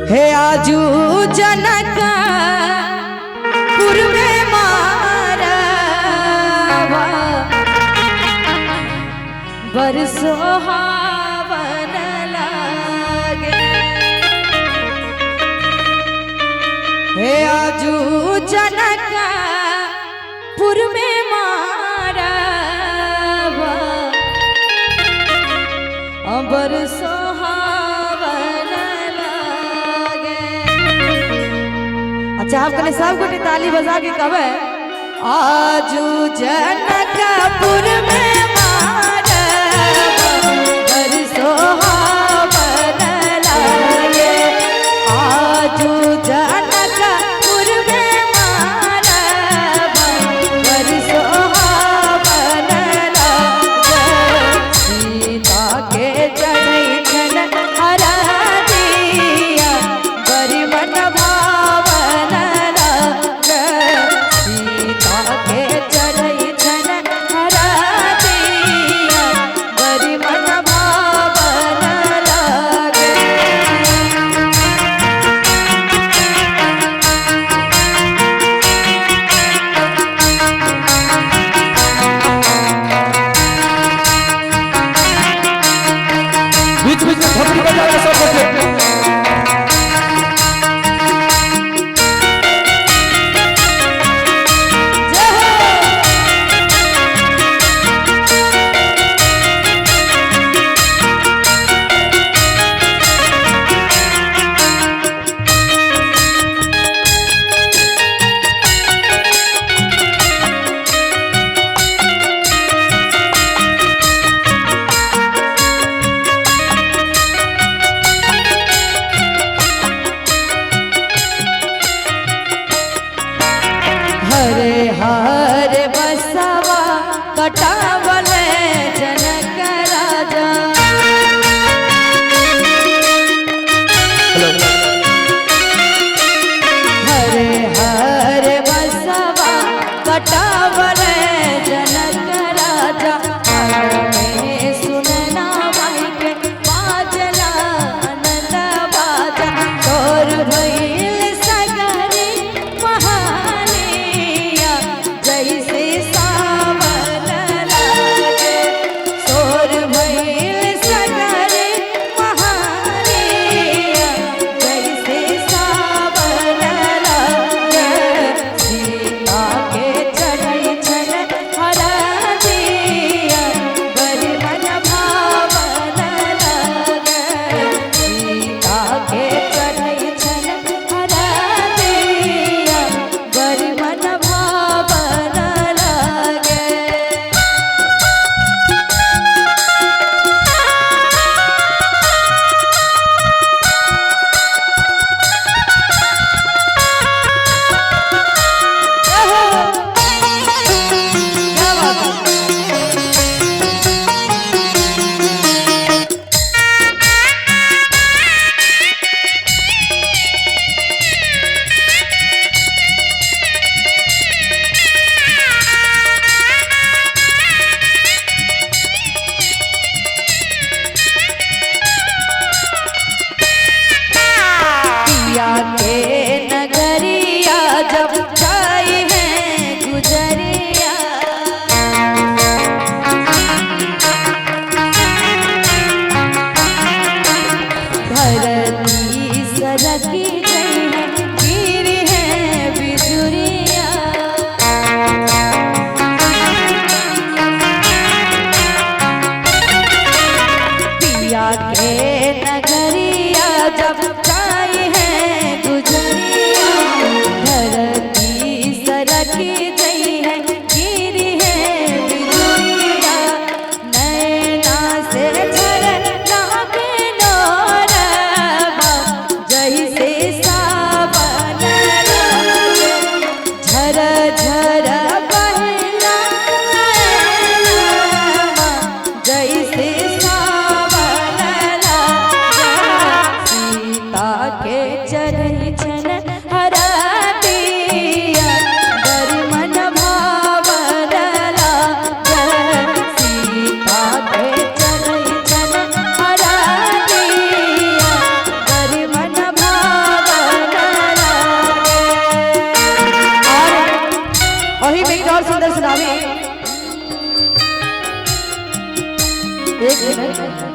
हे आजू जनक पूर्वे मारा बरसो हावन लागे। हे आजू जनक पूर्वे मारा बरसो अच्छा आप कल सब गोटे ताली बजा के कहे आजू जनकपुर में मारा बरसो हावन लागे। आजू जनकपुर में मारा बरसो हावन लागे। सीता के चढ़ई छन हरा दिया बड़ी मन हरे हरे बसवा कटावले जनक राजा। हरे हरे बसवा कटावले जनक राजा। सुनना भाई के बाजला आनंद बाजा तोर भइल सगरी महालिया जैसे सावन लागे। तोर भइल सगरी महालिया जैसे सावन लागे। सीता के चढ़ई छन हरा दिया बड़ी मन भावन लागे। सीता के चढ़ई छन हरा दिया बड़ी मन भावन लागे। क्या बात है? पिया के नगरिया जब जाई है गुजरिया। धरती सरकी गई है गिरी है बिजुरिया। पिया के नगरिया जब जाई है गुजरिया। धरती सरकी गई है गिरी है बिजुरिया। नैना से झरना के नौरवा जैसे सावन लागे। झर झर बहला नैनवा जैसे सावन लागे। सीता के चढ़ई छन हरा दिया बड़ी मन भावन लागे। सीता के चढ़ई छन हरा दिया बड़ी मन भावन लाइन और सुंदर सुनावी। एक मिनट।